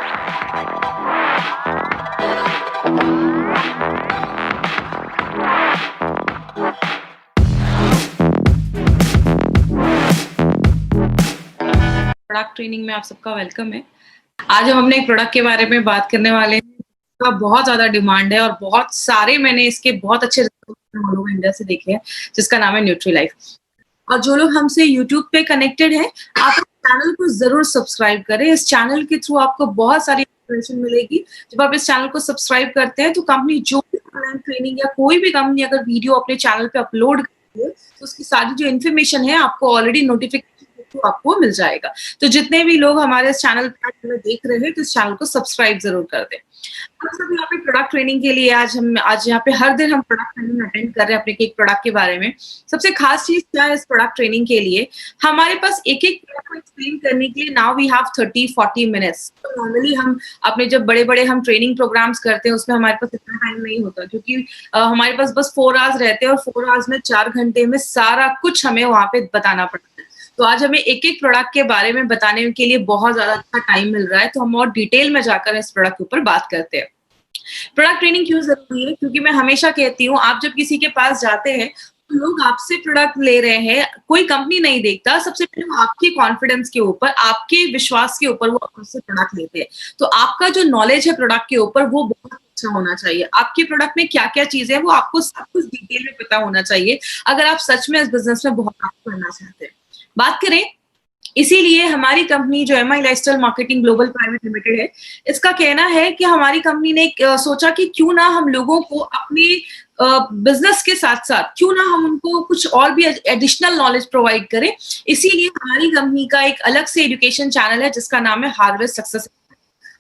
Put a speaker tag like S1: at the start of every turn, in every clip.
S1: Product training में आप सबका वेलकम है। आज हम अपने एक प्रोडक्ट के बारे में बात करने वाले हैं। इसका बहुत ज़्यादा डिमांड है और बहुत सारे मैंने इसके बहुत अच्छे रिजल्ट ऑल ओवर इंडिया से देखे हैं, जिसका नाम है न्यूट्रीलाइफ। और जो लोग हमसे यूट्यूब पे कनेक्टेड हैं, आप इस चैनल को ज़रूर सब्सक्राइब करें। इस चैनल के थ्रू आपको बहुत सारी इन्फॉर्मेशन मिलेगी। जब आप इस चैनल को सब्सक्राइब करते हैं, तो कंपनी जो भी ऑनलाइन ट्रेनिंग या कोई भी कंपनी अगर वीडियो अपने चैनल पे अपलोड करती है, तो उसकी सारी जो इन्फॉर्मेशन है आपको ऑलरेडी नोटिफिकेशन आपको मिल जाएगा। तो जितने भी लोग हमारे इस चैनल पर देख रहे हैं, तो इस चैनल को सब्सक्राइब जरूर कर दें। हम सब यहाँ पे प्रोडक्ट ट्रेनिंग के लिए आज यहाँ पे हर दिन हम प्रोडक्ट ट्रेनिंग अटेंड कर रहे हैं अपने एक प्रोडक्ट के बारे में। सबसे खास चीज क्या है इस प्रोडक्ट ट्रेनिंग के लिए, हमारे पास एक एक प्रोडक्ट को एक्सप्लेन करने के लिए नाउ वी हैव 30-40 मिनट्स। तो नॉर्मली हम अपने जब बड़े बड़े हम ट्रेनिंग प्रोग्राम्स करते हैं, उसमें हमारे पास इतना टाइम नहीं होता, क्योंकि हमारे पास बस 4 आवर्स रहते हैं और 4 आवर्स में 4 घंटे में सारा कुछ हमें वहां पे बताना पड़ता है। तो आज हमें एक एक प्रोडक्ट के बारे में बताने के लिए बहुत ज्यादा अच्छा टाइम मिल रहा है, तो हम और डिटेल में जाकर इस प्रोडक्ट के ऊपर बात करते हैं। प्रोडक्ट ट्रेनिंग क्यों जरूरी है? क्योंकि मैं हमेशा कहती हूँ, आप जब किसी के पास जाते हैं तो लोग आपसे प्रोडक्ट ले रहे हैं, कोई कंपनी नहीं देखता, सबसे पहले वो आपके कॉन्फिडेंस के ऊपर, आपके विश्वास के ऊपर वो आपसे प्रोडक्ट लेते हैं। तो आपका जो नॉलेज है प्रोडक्ट के ऊपर वो बहुत अच्छा होना चाहिए। आपके प्रोडक्ट में क्या क्या चीजें हैं वो आपको सब कुछ डिटेल में पता होना चाहिए, अगर आप सच में इस बिजनेस में बहुत आगे बढ़ना चाहते हैं। बात करें, इसीलिए हमारी कंपनी जो MI lifestyle marketing global private limited है, इसका कहना है कि हमारी कंपनी ने सोचा कि क्यों ना हम लोगों को अपने बिजनेस के साथ साथ क्यों ना हम उनको कुछ और भी एडिशनल नॉलेज प्रोवाइड करें। इसीलिए हमारी कंपनी का एक अलग से एजुकेशन चैनल है, जिसका नाम है harvest success.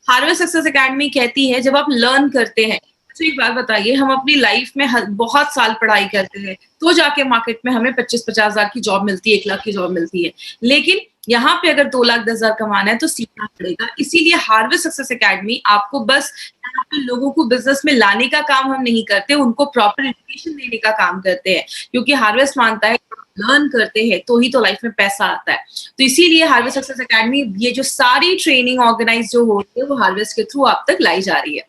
S1: Harvest success academy कहती है, जब आप लर्न करते हैं, तो एक बात बताइए, हम अपनी लाइफ में बहुत साल पढ़ाई करते हैं, तो जाके मार्केट में हमें 25-50 हजार की जॉब मिलती है, 1 लाख की जॉब मिलती है। लेकिन यहाँ पे अगर 2,10,000 कमाना है तो सीखना पड़ेगा। इसीलिए हार्वेस्ट सक्सेस एकेडमी आपको बस यहाँ पे लोगों को बिजनेस में लाने का काम हम नहीं करते, उनको प्रॉपर एजुकेशन देने का काम करते हैं, क्योंकि हार्वेस्ट मानता है लर्न करते हैं तो ही तो लाइफ में पैसा आता है। तो इसीलिए हार्वेस्ट सक्सेस एकेडमी, ये जो सारी ट्रेनिंग ऑर्गेनाइज जो होती है वो हार्वेस्ट के थ्रू आप तक लाई जा रही है।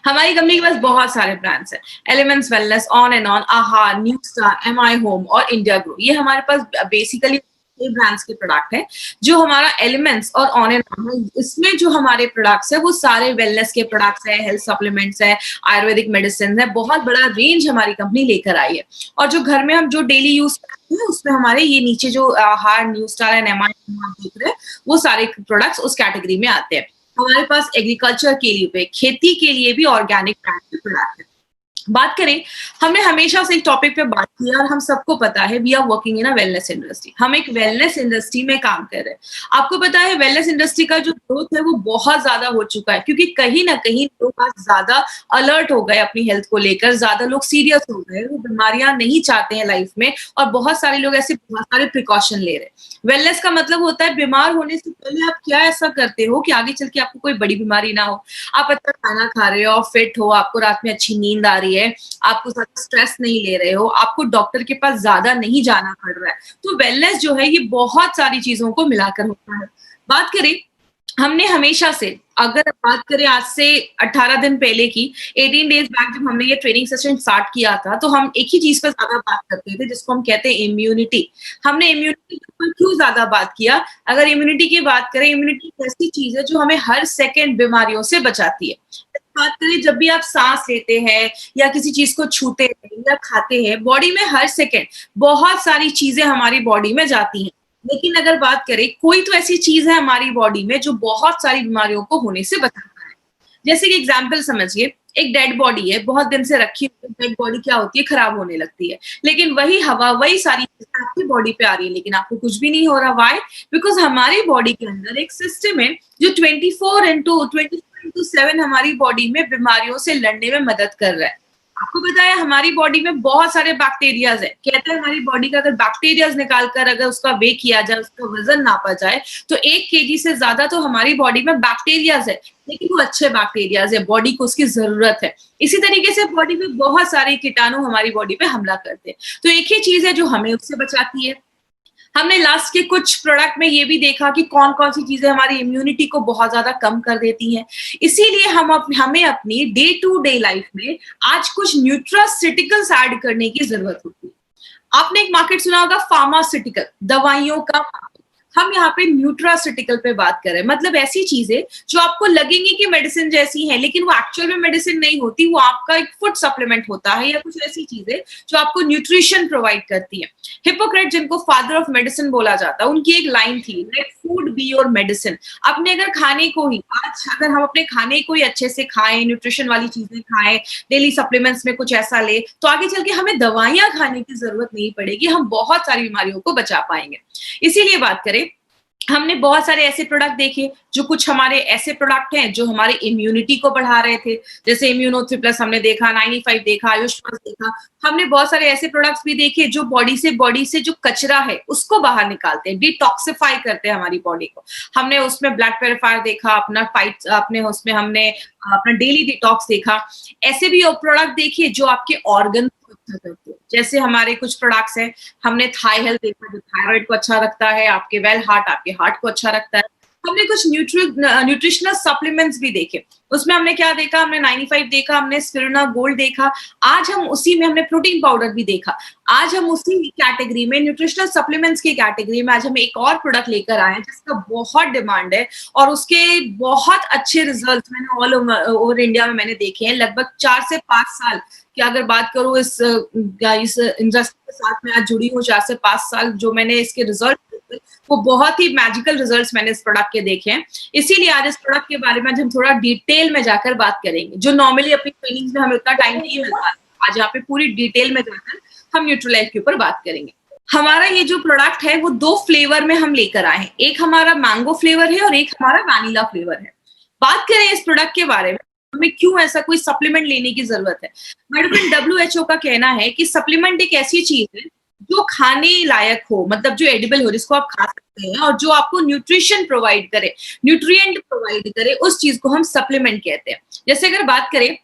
S1: हमारी कंपनी के पास बहुत सारे ब्रांड्स हैं, elements wellness, on and on, आहा, न्यू स्टार, एमआई होम और इंडिया ग्रो। ये हमारे पास बेसिकली ब्रांड्स के प्रोडक्ट है। जो हमारा एलिमेंट्स और ऑन एंड ऑन है, इसमें जो हमारे प्रोडक्ट्स है वो सारे वेलनेस के प्रोडक्ट्स है, हेल्थ सप्लीमेंट्स है, आयुर्वेदिक मेडिसिन है, बहुत बड़ा रेंज हमारी कंपनी लेकर आई है। और जो घर में हम जो डेली यूज करते हैं, उसमें हमारे ये नीचे जो आहार, न्यू स्टार एंड एमआई आप देख रहे हैं, वो सारे प्रोडक्ट्स उस कैटेगरी में आते हैं। हमारे पास एग्रीकल्चर के लिए, खेती के लिए भी ऑर्गेनिक ब्रांड के प्रोडक्ट है। बात करें, हमने हमेशा से एक टॉपिक पे बात की और हम सबको पता है, we are working in a wellness industry. हम एक वेलनेस इंडस्ट्री में काम कर रहे हैं। आपको पता है वेलनेस इंडस्ट्री का जो ग्रोथ है वो बहुत ज्यादा हो चुका है, क्योंकि कहीं ना कहीं लोग आज ज्यादा अलर्ट हो गए अपनी हेल्थ को लेकर, ज्यादा लोग सीरियस हो गए, वो बीमारियां नहीं चाहते हैं लाइफ में, और बहुत सारे लोग ऐसे बहुत सारे प्रिकॉशन ले रहे हैं। वेलनेस का मतलब होता है बीमार होने से पहले आप क्या ऐसा करते हो कि आगे चल के आपको कोई बड़ी बीमारी ना हो, आप अच्छा खाना खा रहे हो, फिट हो, आपको रात में अच्छी नींद आ रही है, आपको ज्यादा स्ट्रेस नहीं ले रहे हो, आपको डॉक्टर के पास ज्यादा नहीं जाना पड़ रहा है। तो वेलनेस जो है ये बहुत सारी चीजों को मिलाकर होता है। बात करें, हमने हमेशा से, अगर बात करें आज से 18 दिन पहले की, 18 डेज बैक जब हमने ये ट्रेनिंग सेशन स्टार्ट किया था, तो हम एक ही चीज पर ज्यादा बात करते थे, जिसको हम कहते हैं इम्यूनिटी। हमने इम्यूनिटी पर क्यों ज्यादा बात किया? अगर इम्यूनिटी की बात करें, इम्यूनिटी एक ऐसी चीज है जो हमें हर सेकेंड बीमारियों से बचाती है। बात करें, जब भी आप सांस लेते हैं या किसी चीज को छूते हैं या खाते हैं, बॉडी में हर सेकेंड बहुत सारी चीजें हमारी बॉडी में जाती हैं। लेकिन अगर बात करें, कोई तो ऐसी चीज है हमारी बॉडी में जो बहुत सारी बीमारियों को होने से बचाता है। जैसे कि एग्जाम्पल समझिए, एक डेड बॉडी है, बहुत दिन से रखी हुई डेड बॉडी क्या होती है, खराब होने लगती है। लेकिन वही हवा, वही सारी चीजें आपकी बॉडी पे आ रही है, लेकिन आपको कुछ भी नहीं हो रहा। वाई? बिकॉज हमारी बॉडी के अंदर एक सिस्टम है जो 24/7 हमारी बॉडी में बीमारियों से लड़ने में मदद कर रहा है। आपको पता है हमारी बॉडी में बहुत सारे बैक्टीरियाज है। कहते हैं हमारी बॉडी का अगर बैक्टीरियाज निकालकर अगर उसका वे किया जाए, उसका वजन नापा जाए, तो 1 केजी से ज्यादा तो हमारी बॉडी में बैक्टीरियाज है, लेकिन वो अच्छे बैक्टीरियाज है, बॉडी को उसकी जरूरत है। इसी तरीके से बॉडी में बहुत सारे कीटाणु हमारी बॉडी पे हमला करते हैं, तो एक ही चीज है जो हमें उससे बचाती है। हमने लास्ट के कुछ प्रोडक्ट में ये भी देखा कि कौन-कौन सी चीज़ें हमारी इम्यूनिटी को बहुत ज़्यादा कम कर देती हैं। इसीलिए हमें अपनी डे टू डे लाइफ में आज कुछ न्यूट्रास्यूटिकल्स ऐड करने की ज़रूरत होती है। आपने एक मार्केट सुना होगा फार्मास्यूटिकल, दवाइयों का मार्केट। हम यहाँ पे न्यूट्रास्यूटिकल पे बात कर रहे हैं, मतलब ऐसी चीजें जो आपको लगेंगी कि मेडिसिन जैसी हैं, लेकिन वो एक्चुअल में मेडिसिन नहीं होती, वो आपका एक फूड सप्लीमेंट होता है या कुछ ऐसी चीजें जो आपको न्यूट्रिशन प्रोवाइड करती है। हिप्पोक्रेट, जिनको फादर ऑफ मेडिसिन बोला जाता है, उनकी एक लाइन थी, let food be your medicine. अपने अगर खाने को ही आज अगर हम अपने खाने को ही अच्छे से खाएं, न्यूट्रिशन वाली चीजें खाएं, डेली सप्लीमेंट्स में कुछ ऐसा ले, तो आगे चल के हमें दवाइयां खाने की जरूरत नहीं पड़ेगी, हम बहुत सारी बीमारियों को बचा पाएंगे। इसीलिए बात करें, हमने बहुत सारे ऐसे प्रोडक्ट देखे जो कुछ हमारे ऐसे प्रोडक्ट हैं जो हमारे इम्यूनिटी को बढ़ा रहे थे, जैसे इम्यूनो 3+ हमने देखा, 95 देखा, आयुष प्लस देखा। हमने बहुत सारे ऐसे प्रोडक्ट्स भी देखे जो बॉडी से जो कचरा है उसको बाहर निकालते हैं, डिटॉक्सिफाई करते हैं हमारी बॉडी को। हमने उसमें ब्लड प्यूरिफायर देखा, हमने अपना डेली डिटॉक्स देखा। ऐसे भी प्रोडक्ट देखिए जो आपके ऑर्गन को अच्छा करते हैं, जैसे हमारे कुछ प्रोडक्ट्स हैं। हमने थाई हेल्थ देखा जो थायराइड को अच्छा रखता है, आपके आपके हार्ट को अच्छा रखता है। हमने कुछ न्यूट्रिशनल सप्लीमेंट्स भी देखे, उसमें हमने क्या देखा, हमने 95 देखा, हमने स्पिरुलिना गोल्ड देखा। आज हम उसी में हमने प्रोटीन पाउडर भी देखा। आज हम उसी कैटेगरी में, न्यूट्रिशनल सप्लीमेंट्स की कैटेगरी में, आज हम एक और प्रोडक्ट लेकर आए हैं जिसका बहुत डिमांड है और उसके बहुत अच्छे रिजल्ट मैंने ऑल ओवर इंडिया में मैंने देखे हैं। लगभग 4 से 5 साल की अगर बात करूं, इस इंडस्ट्री के साथ में आज जुड़ी हूँ, 4 से 5 साल जो मैंने इसके रिजल्ट, वो बहुत ही मैजिकल रिजल्ट्स मैंने इस प्रोडक्ट के देखे हैं। इसीलिए आज इस प्रोडक्ट के बारे में हम थोड़ा डिटेल में जाकर बात करेंगे, जो नॉर्मली अपनी ट्रेनिंग्स में हमें उतना टाइम नहीं मिलता। आज यहाँ पे पूरी डिटेल में जाकर हम न्यूट्रीलाइफ के ऊपर बात करेंगे। हमारा ये जो प्रोडक्ट है वो 2 फ्लेवर में हम लेकर आए हैं, एक हमारा मैंगो फ्लेवर है और एक हमारा वैनिला फ्लेवर है। बात करें इस प्रोडक्ट के बारे में, हमें क्यों ऐसा कोई सप्लीमेंट लेने की जरूरत है। मेडिकल WHO का कहना है कि सप्लीमेंट एक ऐसी चीज है जो खाने लायक हो, मतलब जो एडिबल हो, जिसको आप खा सकते हैं और जो आपको न्यूट्रिशन प्रोवाइड करे, न्यूट्रिएंट प्रोवाइड करे, उस चीज को हम सप्लीमेंट कहते हैं। जैसे अगर बात करें,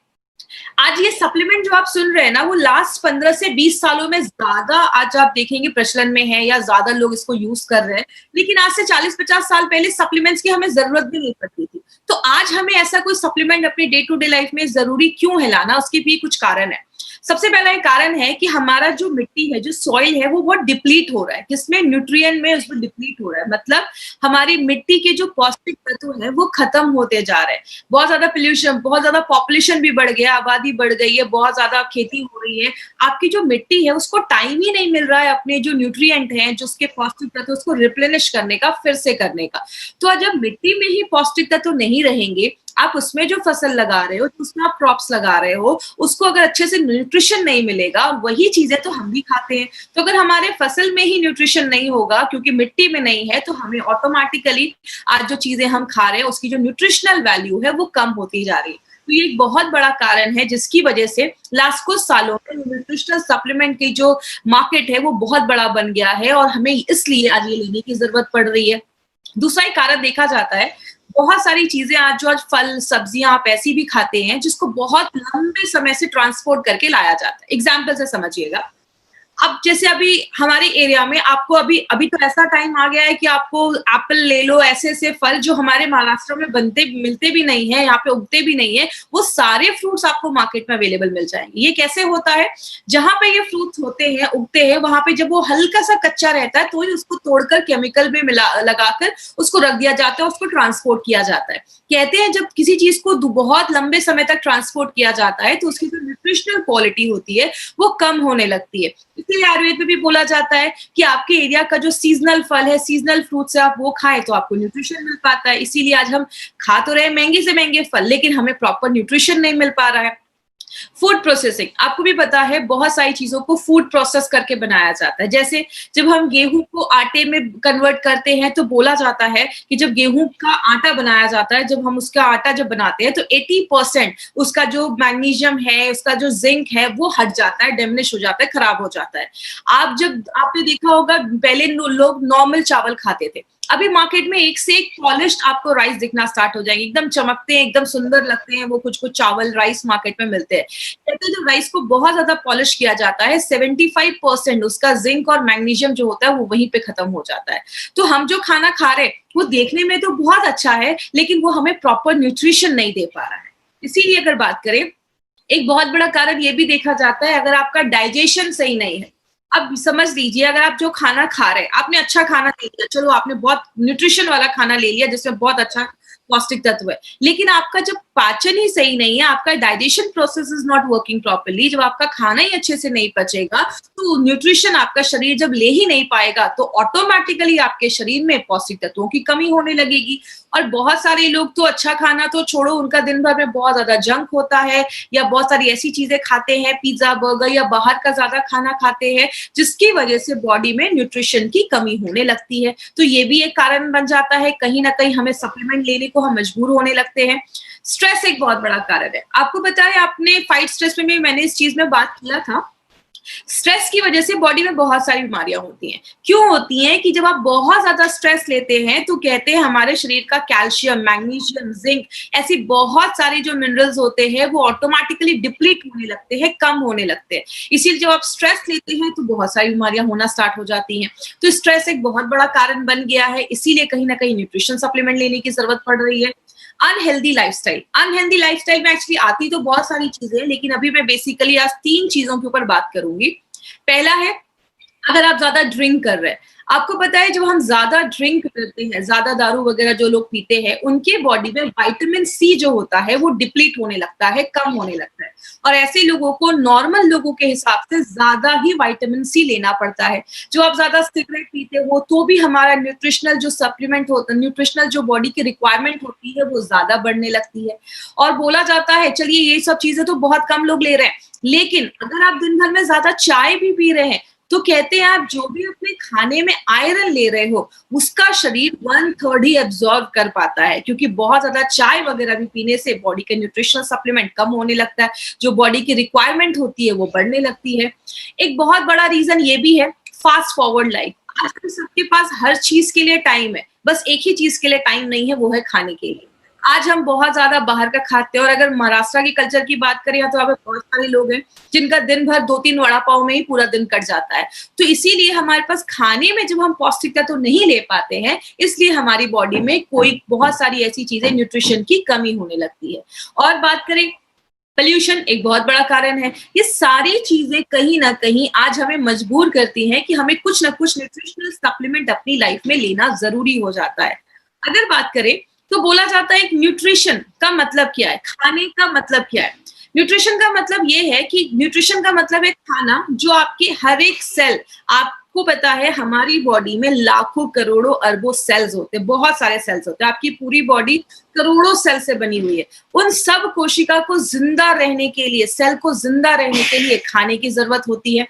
S1: आज ये सप्लीमेंट जो आप सुन रहे हैं ना, वो लास्ट 15 से 20 सालों में ज्यादा आज आप देखेंगे प्रचलन में है या ज्यादा लोग इसको यूज कर रहे हैं। लेकिन आज से 40-50 साल पहले सप्लीमेंट्स की हमें जरूरत भी नहीं पड़ती थी। तो आज हमें ऐसा कोई सप्लीमेंट अपनी डे टू डे लाइफ में जरूरी क्यों है लाना, उसके भी कुछ कारण है। सबसे पहला एक कारण है कि हमारा जो मिट्टी है, जो सॉइल है, वो बहुत डिप्लीट हो रहा है। किसमें? न्यूट्रिएंट में उसमें डिप्लीट हो रहा है। मतलब हमारी मिट्टी के जो पौष्टिक तत्व है वो खत्म होते जा रहे हैं। बहुत ज्यादा पोल्यूशन, बहुत ज्यादा पॉपुलेशन भी बढ़ गया, आबादी बढ़ गई है, बहुत ज्यादा खेती हो रही है। आपकी जो मिट्टी है उसको टाइम ही नहीं मिल रहा है अपने जो न्यूट्रिएंट हैं, जो उसके पौष्टिक तत्व, उसको रिप्लेनिश करने का, फिर से करने का। तो जब मिट्टी में ही पौष्टिक तत्व नहीं रहेंगे, आप उसमें जो फसल लगा रहे हो, उसमें आप क्रॉप्स लगा रहे हो, उसको अगर अच्छे से न्यूट्रिशन नहीं मिलेगा, और वही चीजें तो हम भी खाते हैं, तो अगर हमारे फसल में ही न्यूट्रिशन नहीं होगा क्योंकि मिट्टी में नहीं है, तो हमें ऑटोमेटिकली आज जो चीजें हम खा रहे हैं उसकी जो न्यूट्रिशनल वैल्यू है वो कम होती जा रही है। तो ये एक बहुत बड़ा कारण है जिसकी वजह से लास्ट कुछ सालों में न्यूट्रिशनल सप्लीमेंट की जो मार्केट है वो बहुत बड़ा बन गया है और हमें इसलिए आज ये लेने की जरूरत पड़ रही है। दूसरा एक कारण देखा जाता है, बहुत सारी चीजें आज जो फल सब्जियां आप ऐसी भी खाते हैं जिसको बहुत लंबे समय से ट्रांसपोर्ट करके लाया जाता है। एग्जाम्पल से समझिएगा, अब जैसे अभी हमारे एरिया में आपको अभी तो ऐसा टाइम आ गया है कि आपको एप्पल ले लो, ऐसे ऐसे फल जो हमारे महाराष्ट्र में मिलते भी नहीं है, यहाँ पे उगते भी नहीं है, वो सारे फ्रूट्स आपको मार्केट में अवेलेबल मिल जाएंगे। ये कैसे होता है? जहां पे ये फ्रूट्स होते हैं, उगते हैं, वहां पे जब वो हल्का सा कच्चा रहता है तो ही उसको तोड़कर केमिकल में लगाकर उसको रख दिया जाता है, उसको ट्रांसपोर्ट किया जाता है। कहते हैं जब किसी चीज को बहुत लंबे समय तक ट्रांसपोर्ट किया जाता है तो उसकी जो न्यूट्रिशनल क्वालिटी होती है वो कम होने लगती है। इसलिए आयुर्वेद में भी बोला जाता है कि आपके एरिया का जो सीजनल फल है, सीजनल फ्रूट्स है, आप वो खाएं तो आपको न्यूट्रिशन मिल पाता है। इसीलिए आज हम खा तो रहे महंगे से महंगे फल, लेकिन हमें प्रॉपर न्यूट्रिशन नहीं मिल पा रहा है। फूड प्रोसेसिंग, आपको भी पता है बहुत सारी चीजों को फूड प्रोसेस करके बनाया जाता है। जैसे जब हम गेहूं को आटे में कन्वर्ट करते हैं तो बोला जाता है कि जब गेहूं का आटा बनाया जाता है, जब हम उसका आटा जब बनाते हैं तो 80% उसका जो मैग्नीशियम है, उसका जो जिंक है वो हट जाता है, डिमिनिश हो जाता है, खराब हो जाता है। आपने देखा होगा पहले लोग नॉर्मल चावल खाते थे, अभी मार्केट में एक से एक पॉलिश्ड आपको राइस दिखना स्टार्ट हो जाएंगे, एकदम चमकते हैं, एकदम सुंदर लगते हैं वो कुछ कुछ चावल राइस मार्केट में मिलते हैं। कहते हैं जब राइस को बहुत ज्यादा पॉलिश किया जाता है 75% उसका जिंक और मैग्नीशियम जो होता है वो वहीं पे खत्म हो जाता है। तो हम जो खाना खा रहे हैं वो देखने में तो बहुत अच्छा है, लेकिन वो हमें प्रॉपर न्यूट्रिशन नहीं दे पा रहा है। इसीलिए अगर बात करें, एक बहुत बड़ा कारण ये भी देखा जाता है, अगर आपका डाइजेशन सही नहीं है। अब समझ लीजिए, अगर आप जो खाना खा रहे हैं, आपने अच्छा खाना ले लिया, चलो आपने बहुत न्यूट्रिशन वाला खाना ले लिया जिसमें बहुत अच्छा पौष्टिक तत्व है, लेकिन आपका जब पाचन ही सही नहीं है, आपका digestion process is not working properly, जब आपका खाना ही अच्छे से नहीं पचेगा, तो न्यूट्रिशन आपका शरीर जब ले ही नहीं पाएगा, तो ऑटोमेटिकली आपके शरीर में पौष्टिक तत्वों की कमी होने लगेगी। और बहुत सारे लोग तो अच्छा खाना तो छोड़ो, उनका दिन भर में बहुत ज्यादा जंक होता है, या बहुत सारी ऐसी चीजें खाते हैं, पिज्जा बर्गर या बाहर का ज्यादा खाना खाते हैं, जिसकी वजह से बॉडी में न्यूट्रिशन की कमी होने लगती है। तो ये भी एक कारण बन जाता है, कहीं ना कहीं हमें सप्लीमेंट लेने को हम मजबूर होने लगते हैं। स्ट्रेस एक बहुत बड़ा कारण है। आपको बताएं, आपने फाइट स्ट्रेस में भी मैंने इस चीज में बात किया था। स्ट्रेस की वजह से बॉडी में बहुत सारी बीमारियां होती हैं। क्यों होती हैं? कि जब आप बहुत ज्यादा स्ट्रेस लेते हैं तो कहते हैं हमारे शरीर का कैल्शियम, मैग्नीशियम, जिंक, ऐसी बहुत सारे जो मिनरल्स होते हैं वो ऑटोमेटिकली डिप्लीट होने लगते हैं, कम होने लगते हैं। इसीलिए जब आप स्ट्रेस लेते हैं तो बहुत सारी बीमारियां होना स्टार्ट हो जाती हैं। तो स्ट्रेस एक बहुत बड़ा कारण बन गया है, इसीलिए कहीं ना कहीं न्यूट्रिशन सप्लीमेंट लेने की जरूरत पड़ रही है। अनहेल्दी लाइफस्टाइल में एक्चुअली आती तो बहुत सारी चीजें, लेकिन अभी मैं बेसिकली आज 3 चीजों के ऊपर बात करूंगी। पहला है, अगर आप ज्यादा ड्रिंक कर रहे हैं। आपको पता है जब हम ज्यादा ड्रिंक करते हैं, ज्यादा दारू वगैरह जो लोग पीते हैं, उनके बॉडी में विटामिन सी जो होता है वो डिप्लीट होने लगता है, कम होने लगता है। और ऐसे लोगों को नॉर्मल लोगों के हिसाब से ज्यादा ही विटामिन सी लेना पड़ता है। जो आप ज्यादा सिगरेट पीते हो तो भी हमारा न्यूट्रिशनल जो सप्लीमेंट होता है, न्यूट्रिशनल जो बॉडी की रिक्वायरमेंट होती है वो ज्यादा बढ़ने लगती है। और बोला जाता है, चलिए ये सब चीजें तो बहुत कम लोग ले रहे हैं, लेकिन अगर आप दिन भर में ज्यादा चाय भी पी रहे हैं तो कहते हैं आप जो भी अपने खाने में आयरन ले रहे हो उसका शरीर 1/3 ही एब्जॉर्ब कर पाता है, क्योंकि बहुत ज्यादा चाय वगैरह भी पीने से बॉडी का न्यूट्रिशनल सप्लीमेंट कम होने लगता है, जो बॉडी की रिक्वायरमेंट होती है वो बढ़ने लगती है। एक बहुत बड़ा रीजन ये भी है, फास्ट फॉरवर्ड लाइफ। आजकल सबके पास हर चीज के लिए टाइम है, बस एक ही चीज के लिए टाइम नहीं है, वो है खाने के लिए। आज हम बहुत ज्यादा बाहर का खाते हैं, और अगर महाराष्ट्र की कल्चर की बात करें तो यहाँ पे बहुत सारे लोग हैं जिनका दिन भर 2-3 वड़ा पाव में ही पूरा दिन कट जाता है। तो इसीलिए हमारे पास खाने में जब हम पौष्टिकता तो नहीं ले पाते हैं, इसलिए हमारी बॉडी में कोई बहुत सारी ऐसी चीजें, न्यूट्रिशन की कमी होने लगती है। और बात करें, पोल्यूशन एक बहुत बड़ा कारण है। ये सारी चीजें कहीं ना कहीं आज हमें मजबूर करती हैं कि हमें कुछ ना कुछ न्यूट्रिशनल सप्लीमेंट अपनी लाइफ में लेना जरूरी हो जाता है। अगर बात करें तो बोला जाता है कि न्यूट्रिशन का मतलब क्या है, खाने का मतलब क्या है। न्यूट्रिशन का मतलब ये है कि न्यूट्रिशन का मतलब है खाना जो आपके हर एक सेल, आपको पता है हमारी बॉडी में लाखों करोड़ों अरबों सेल्स होते हैं, बहुत सारे सेल्स होते हैं, आपकी पूरी बॉडी करोड़ों सेल से बनी हुई है। उन सब कोशिका को जिंदा रहने के लिए, सेल को जिंदा रहने के लिए खाने की जरूरत होती है।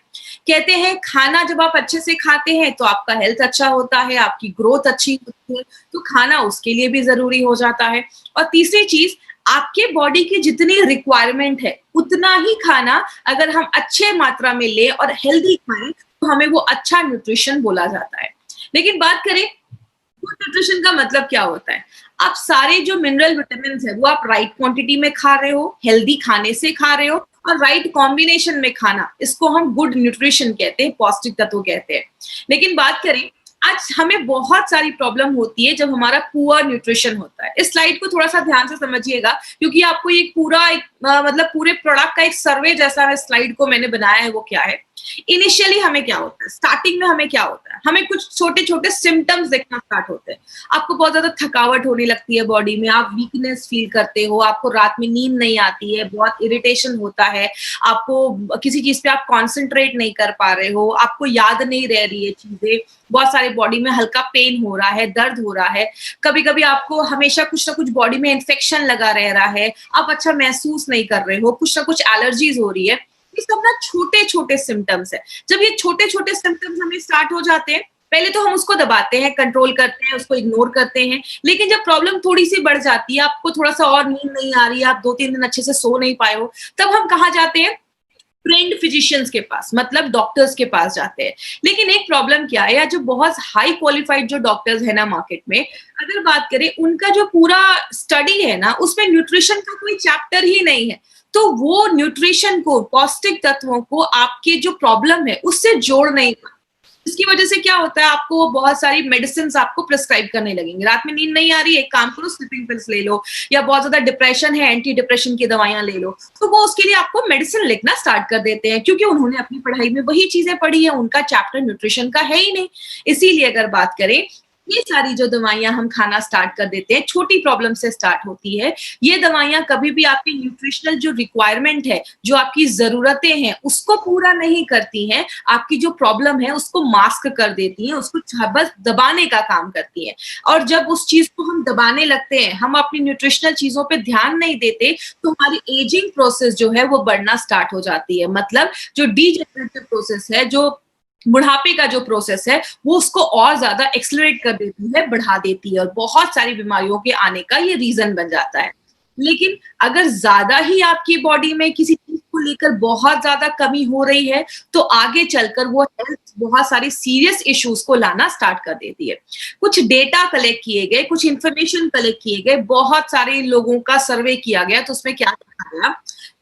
S1: कहते हैं खाना जब आप अच्छे से खाते हैं तो आपका हेल्थ अच्छा होता है, आपकी ग्रोथ अच्छी होती है, तो खाना उसके लिए भी जरूरी हो जाता है। और तीसरी चीज, आपके बॉडी की जितनी रिक्वायरमेंट है उतना ही खाना अगर हम अच्छे मात्रा में ले और हेल्दी खाएं तो हमें वो अच्छा न्यूट्रिशन बोला जाता है। लेकिन बात करें गुड न्यूट्रिशन का मतलब क्या होता है, आप सारे जो मिनरल विटामिन है वो आप राइट क्वांटिटी में खा रहे हो, हेल्दी खाने से खा रहे हो, और राइट कॉम्बिनेशन में खाना, इसको हम गुड न्यूट्रिशन कहते हैं, पौष्टिक तत्व कहते हैं। लेकिन बात करें, आज हमें बहुत सारी प्रॉब्लम होती है जब हमारा पुअर न्यूट्रिशन होता है। इस स्लाइड को थोड़ा सा ध्यान से समझिएगा, क्योंकि आपको ये पूरा मतलब पूरे प्रोडक्ट का एक सर्वे जैसा स्लाइड को मैंने बनाया है। वो क्या है, इनिशियली हमें क्या होता है, स्टार्टिंग में हमें क्या होता है, हमें कुछ छोटे छोटे सिम्टम्स दिखना स्टार्ट होते हैं। आपको बहुत ज्यादा थकावट होने लगती है बॉडी में, आप वीकनेस फील करते हो, आपको रात में नींद नहीं आती है, बहुत इरिटेशन होता है, आपको किसी चीज पे आप कॉन्सेंट्रेट नहीं कर पा रहे हो, आपको याद नहीं रह रही है चीजें, बहुत सारे बॉडी में हल्का पेन हो रहा है, दर्द हो रहा है, कभी कभी आपको हमेशा कुछ ना कुछ बॉडी में इन्फेक्शन लगा रह रहा है, आप अच्छा महसूस नहीं कर रहे हो, कुछ ना कुछ एलर्जीज हो रही है। ये सब ना छोटे छोटे सिम्टम्स है। जब ये छोटे छोटे सिम्टम्स हमें स्टार्ट हो जाते हैं, पहले तो हम उसको दबाते हैं, कंट्रोल करते हैं, उसको इग्नोर करते हैं, लेकिन जब प्रॉब्लम थोड़ी सी बढ़ जाती है, आपको थोड़ा सा और नींद नहीं आ रही है, आप 2-3 दिन अच्छे से सो नहीं पाए हो, तब हम कहाँ जाते हैं, ट्रेंड फिजिशियंस के पास, मतलब डॉक्टर्स के पास जाते हैं। लेकिन एक प्रॉब्लम क्या है, या जो बहुत हाई क्वालिफाइड जो डॉक्टर्स है ना मार्केट में, अगर बात करें उनका जो पूरा स्टडी है ना, उसमें न्यूट्रिशन का कोई चैप्टर ही नहीं है। तो वो न्यूट्रिशन को, पौष्टिक तत्वों को आपके जो प्रॉब्लम है उससे जोड़ नहीं पाते। इसकी वजह से क्या होता है, आपको बहुत सारी मेडिसिन आपको प्रिस्क्राइब करने लगेंगे। रात में नींद नहीं आ रही है, एक काम करो स्लीपिंग पिल्स ले लो, या बहुत ज्यादा डिप्रेशन है, एंटी डिप्रेशन की दवाइयां ले लो। तो वो उसके लिए आपको मेडिसिन लिखना स्टार्ट कर देते हैं, क्योंकि उन्होंने अपनी पढ़ाई में वही चीजें पढ़ी है, उनका चैप्टर न्यूट्रिशन का है ही नहीं। इसीलिए अगर बात करें, ये सारी जो दवाइयां हम खाना स्टार्ट कर देते हैं, छोटी प्रॉब्लम से स्टार्ट होती है। ये दवाइयां कभी भी आपकी न्यूट्रिशनल जो रिक्वायरमेंट है, जो आपकी जरूरतें हैं, उसको पूरा नहीं करती हैं। आपकी जो प्रॉब्लम है उसको मास्क कर देती हैं, उसको बस दबाने का काम करती हैं। और जब उस चीज को हम दबाने लगते हैं, हम अपनी न्यूट्रिशनल चीजों पे ध्यान नहीं देते, तो हमारी एजिंग प्रोसेस जो है वो बढ़ना स्टार्ट हो जाती है। मतलब जो डीजेनरेटिव प्रोसेस है, जो बुढ़ापे का जो प्रोसेस है, वो उसको और ज्यादा एक्सलरेट कर देती है, बढ़ा देती है, और बहुत सारी बीमारियों के आने का ये रीजन बन जाता है। लेकिन अगर ज्यादा ही आपकी बॉडी में किसी चीज को लेकर बहुत ज्यादा कमी हो रही है, तो आगे चलकर वो हेल्थ बहुत सारी सीरियस इश्यूज को लाना स्टार्ट कर देती है। कुछ डेटा कलेक्ट किए गए, कुछ इंफॉर्मेशन कलेक्ट किए गए, बहुत सारे लोगों का सर्वे किया गया, तो उसमें क्या देखा गया,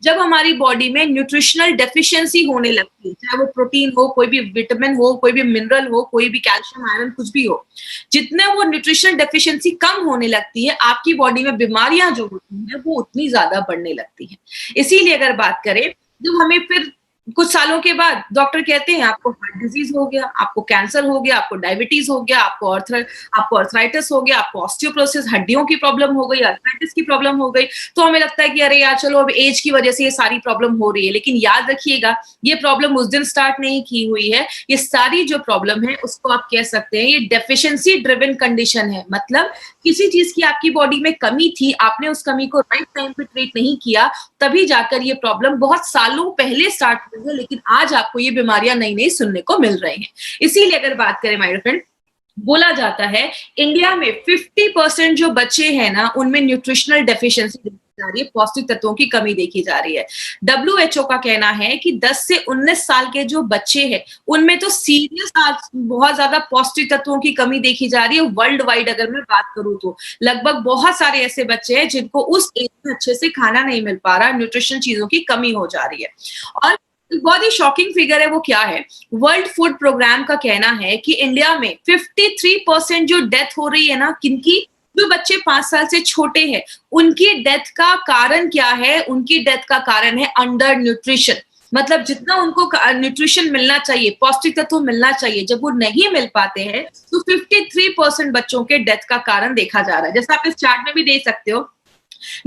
S1: जब हमारी बॉडी में न्यूट्रिशनल डेफिशिएंसी होने लगती है, चाहे वो प्रोटीन हो, कोई भी विटामिन हो, कोई भी मिनरल हो, कोई भी कैल्शियम, आयरन, कुछ भी हो, जितने वो न्यूट्रिशनल डेफिशिएंसी कम होने लगती है, आपकी बॉडी में बीमारियां जो होती हैं वो उतनी ज्यादा बढ़ने लगती हैं। इसीलिए अगर बात करें, जब हमें फिर कुछ सालों के बाद डॉक्टर कहते हैं आपको हार्ट डिजीज हो गया, आपको कैंसर हो गया, आपको डायबिटीज हो गया, आपको अर्थराइटिस हो गया, आपको ऑस्टियोपोरोसिस, हड्डियों की प्रॉब्लम हो गई, अर्थराइटिस की प्रॉब्लम हो गई, तो हमें लगता है कि अरे यार चलो अब एज की वजह से ये सारी प्रॉब्लम हो रही है। लेकिन याद रखिएगा, ये प्रॉब्लम उस दिन स्टार्ट नहीं की हुई है। ये सारी जो प्रॉब्लम है उसको आप कह सकते हैं ये डेफिशिएंसी ड्रिवन कंडीशन है। मतलब किसी चीज की आपकी बॉडी में कमी थी, आपने उस कमी को राइट टाइम पे ट्रीट नहीं किया, तभी जाकर ये प्रॉब्लम बहुत सालों पहले स्टार्ट हुई है। लेकिन आज आपको ये बीमारियां नई नई सुनने को मिल रही हैं। इसीलिए अगर बात करें माय फ्रेंड, बोला जाता है इंडिया में 50% जो बच्चे हैं ना, उनमें न्यूट्रिशनल डेफिशिएंसी देखी जा रही है, पौष्टिक तत्वों की कमी देखी जा रही है। WHO का कहना है कि 10 से 19 साल के जो बच्चे हैं, उनमें तो सीरियस बहुत ज्यादा पौष्टिक तत्वों की कमी देखी जा रही है। वर्ल्ड वाइड अगर मैं बात करूं तो लगभग बहुत सारे ऐसे बच्चे हैं जिनको उस एज में अच्छे से खाना नहीं मिल पा रहा, न्यूट्रिशन चीजों की कमी हो जा रही है। और बहुत ही शॉकिंग फिगर है, वो क्या है, वर्ल्ड फूड प्रोग्राम का कहना है कि इंडिया में 53% जो डेथ हो रही है ना, किनकी, जो बच्चे 5 साल से छोटे हैं, उनकी डेथ का कारण क्या है, उनकी डेथ का कारण है अंडर न्यूट्रिशन। मतलब जितना उनको न्यूट्रिशन मिलना चाहिए, पौष्टिक तत्व मिलना चाहिए, जब वो नहीं मिल पाते हैं, तो 53% बच्चों के डेथ का कारण देखा जा रहा है। जैसा आप इस चार्ट में भी देख सकते हो,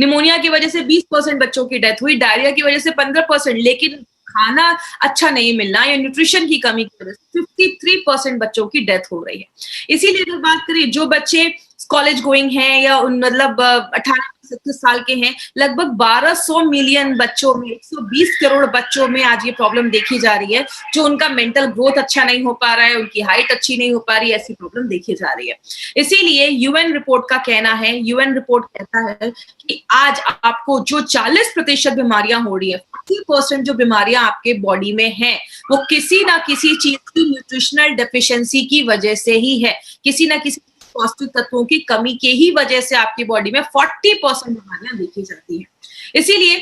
S1: निमोनिया की वजह से 20% बच्चों की डेथ हुई, डायरिया की वजह से 15%, लेकिन खाना अच्छा नहीं मिलना या न्यूट्रिशन की कमी की वजह से 53% बच्चों की डेथ हो रही है। इसीलिए अगर बात करें, जो बच्चे कॉलेज गोइंग हैं या मतलब 18 से 37 साल के हैं, लगभग 1200 मिलियन बच्चों में, 120 करोड़ बच्चों में आज ये प्रॉब्लम देखी जा रही है, जो उनका मेंटल ग्रोथ अच्छा नहीं हो पा रहा है, उनकी हाइट अच्छी नहीं हो पा रही है, ऐसी प्रॉब्लम देखी जा रही है। इसीलिए यूएन रिपोर्ट का कहना है, यूएन रिपोर्ट कहता है कि आज आपको जो 40% बीमारियां हो रही है, 40% जो बीमारियां आपके बॉडी में हैं, वो किसी ना किसी चीज की न्यूट्रिशनल डेफिशिएंसी की वजह से ही है। किसी ना किसी पौष्टिक तत्वों की कमी के ही वजह से आपकी बॉडी में 40% बीमारियां देखी जाती है। इसीलिए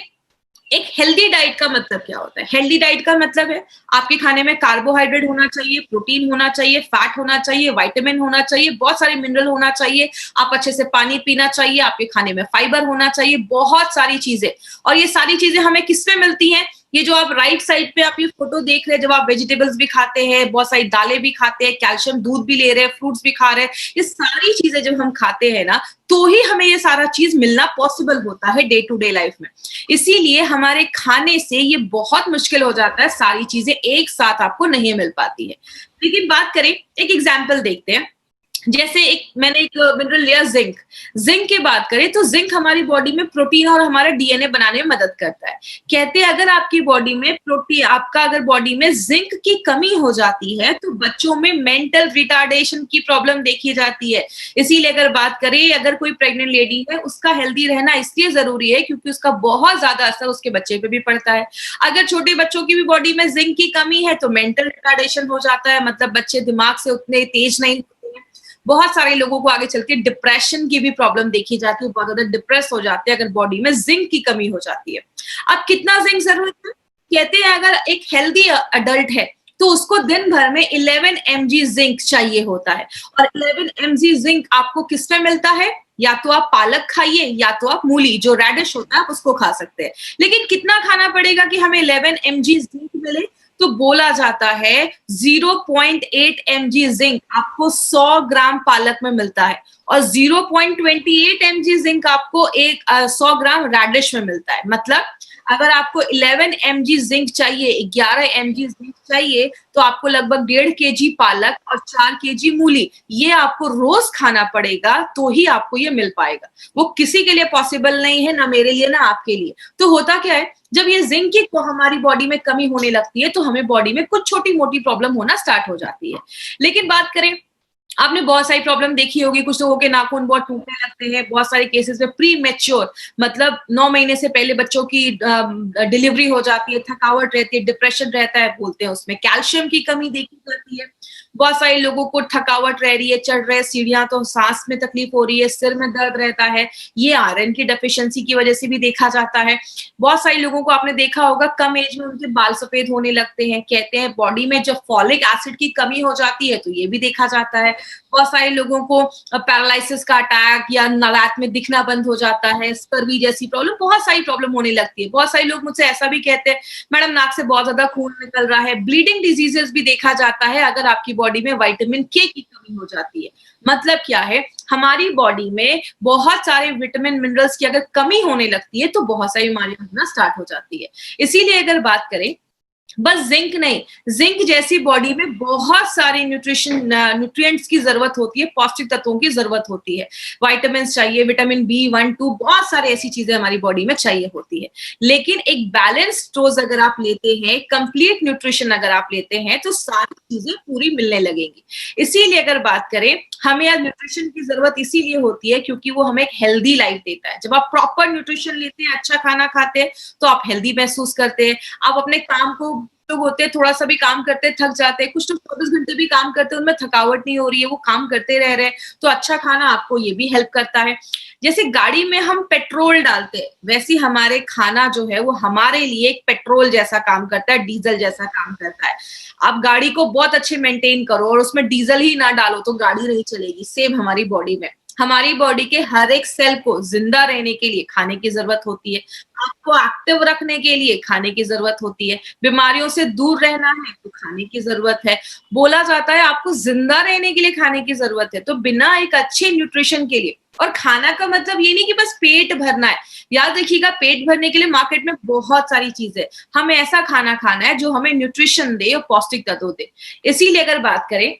S1: एक हेल्दी डाइट का मतलब क्या होता है? हेल्दी डाइट का मतलब है आपके खाने में कार्बोहाइड्रेट होना चाहिए, प्रोटीन होना चाहिए, फैट होना चाहिए, विटामिन होना चाहिए, बहुत सारे मिनरल होना चाहिए, आप अच्छे से पानी पीना चाहिए, आपके खाने में फाइबर होना चाहिए, बहुत सारी चीजें। और ये सारी चीजें हमें किसमें मिलती हैं? ये जो आप राइट साइड पे आप ये फोटो देख रहे हैं, जब आप वेजिटेबल्स भी खाते हैं, बहुत सारी दालें भी खाते हैं, कैल्शियम दूध भी ले रहे हैं, फ्रूट्स भी खा रहे हैं, ये सारी चीजें जब हम खाते हैं ना, तो ही हमें ये सारा चीज मिलना पॉसिबल होता है डे टू डे लाइफ में। इसीलिए हमारे खाने से ये बहुत मुश्किल हो जाता है, सारी चीजें एक साथ आपको नहीं मिल पाती है। लेकिन बात करें, एक एग्जाम्पल देखते हैं। जैसे मैंने एक मिनरल लिया जिंक। जिंक की बात करें तो जिंक हमारी बॉडी में प्रोटीन और हमारा डीएनए बनाने में मदद करता है। कहते हैं अगर आपकी बॉडी में आपका अगर बॉडी में जिंक की कमी हो जाती है तो बच्चों में मेंटल रिटार्डेशन की प्रॉब्लम देखी जाती है। इसीलिए अगर बात करें, अगर कोई प्रेग्नेंट लेडी है, उसका हेल्दी रहना इसलिए जरूरी है क्योंकि उसका बहुत ज्यादा असर उसके बच्चे पे भी पड़ता है। अगर छोटे बच्चों की भी बॉडी में जिंक की कमी है तो मेंटल रिटार्डेशन हो जाता है, मतलब बच्चे दिमाग से उतने तेज नहीं। बहुत सारे लोगों को आगे चल के डिप्रेशन की भी प्रॉब्लम देखी जाती है, बहुत ज्यादा डिप्रेस हो जाते हैं अगर बॉडी में जिंक की कमी हो जाती है। अब कितना जिंक जरूरत है? कहते हैं अगर एक हेल्दी अडल्ट है तो उसको दिन भर में 11 mg जिंक चाहिए होता है। और 11 mg जिंक आपको किसमें मिलता है? या तो आप पालक खाइए या तो आप मूली, जो रेडिश होता है, आप उसको खा सकते हैं। लेकिन कितना खाना पड़ेगा कि हमें 11 mg जिंक मिले? तो बोला जाता है 0.8 mg जिंक आपको 100 ग्राम पालक में मिलता है और 0.28 mg जिंक आपको 100 ग्राम रेडिश में मिलता है। मतलब अगर आपको 11 mg जिंक चाहिए, 11 mg जिंक चाहिए, तो आपको लगभग 1.5 kg पालक और 4 kg मूली, ये आपको रोज खाना पड़ेगा तो ही आपको ये मिल पाएगा। वो किसी के लिए पॉसिबल नहीं है, ना मेरे लिए ना आपके लिए। तो होता क्या है, जब ये जिंक की हमारी बॉडी में कमी होने लगती है तो हमें बॉडी में कुछ छोटी मोटी प्रॉब्लम होना स्टार्ट हो जाती है। लेकिन बात करें, आपने बहुत सारी प्रॉब्लम देखी होगी, कुछ लोगों के नाखून बहुत टूटने लगते हैं, बहुत सारे केसेस में प्री मैच्योर, मतलब 9 महीने से पहले बच्चों की डिलीवरी हो जाती है, थकावट रहती है, डिप्रेशन रहता है, बोलते हैं उसमें कैल्शियम की कमी देखी जाती है। बहुत सारे लोगों को थकावट रह रही है, चढ़ रहे सीढ़ियां तो सांस में तकलीफ हो रही है, सिर में दर्द रहता है, ये आयरन की डेफिशिएंसी की वजह से भी देखा जाता है। बहुत सारे लोगों को आपने देखा होगा कम एज में उनके बाल सफेद होने लगते हैं। कहते हैं बॉडी में जब फॉलिक एसिड की कमी हो जाती है तो ये भी देखा जाता है। बहुत सारे लोगों को पैरालिसिस का अटैक या रात में दिखना बंद हो जाता है, स्कर्वी जैसी प्रॉब्लम, बहुत सारी प्रॉब्लम होने लगती है। बहुत सारे लोग मुझसे ऐसा भी कहते हैं, मैडम नाक से बहुत ज्यादा खून निकल रहा है। ब्लीडिंग डिजीजेस भी देखा जाता है अगर आपकी बॉडी में विटामिन के की कमी हो जाती है। मतलब क्या है, हमारी बॉडी में बहुत सारे विटामिन मिनरल्स की अगर कमी होने लगती है तो बहुत सारी बीमारियां होना स्टार्ट हो जाती है। इसीलिए अगर बात करें, बस जिंक नहीं, जिंक जैसी बॉडी में बहुत सारे न्यूट्रिएंट्स की जरूरत होती है, पौष्टिक तत्वों की जरूरत होती है। विटामिन चाहिए, विटामिन B1, 2, बहुत सारे ऐसी चीजें हमारी बॉडी में चाहिए होती है। लेकिन एक बैलेंस डोज अगर आप लेते हैं, कंप्लीट न्यूट्रिशन अगर आप लेते हैं, तो सारी चीजें पूरी मिलने लगेंगी। इसीलिए अगर बात करें, हमें यार न्यूट्रिशन की जरूरत इसीलिए होती है क्योंकि वो हमें एक हेल्दी लाइफ देता है। जब आप प्रॉपर न्यूट्रिशन लेते हैं, अच्छा खाना खाते हैं, तो आप हेल्दी महसूस करते हैं। आप अपने काम को, लोग होते हैं थोड़ा सा भी काम करते थक जाते हैं, कुछ लोग 24 घंटे भी काम करते हैं, उनमें थकावट नहीं हो रही है, वो काम करते रह रहे हैं, तो अच्छा खाना आपको ये भी हेल्प करता है। जैसे गाड़ी में हम पेट्रोल डालते हैं, वैसे हमारे खाना जो है वो हमारे लिए एक पेट्रोल जैसा काम करता है, डीजल जैसा काम करता है। आप गाड़ी को बहुत अच्छे मेंटेन करो और उसमें डीजल ही ना डालो तो गाड़ी नहीं चलेगी। सेम हमारी बॉडी में, हमारी बॉडी के हर एक सेल को जिंदा रहने के लिए खाने की जरूरत होती है, आपको एक्टिव रखने के लिए खाने की जरूरत होती है, बीमारियों से दूर रहना है तो खाने की जरूरत है। बोला जाता है आपको जिंदा रहने के लिए खाने की जरूरत है। तो बिना एक अच्छे न्यूट्रिशन के लिए, और खाना का मतलब ये नहीं कि बस पेट भरना है, याद रखिएगा पेट भरने के लिए मार्केट में बहुत सारी चीजें, हमें ऐसा खाना खाना है जो हमें न्यूट्रिशन दे और पौष्टिक तत्व दे। इसीलिए अगर बात करें,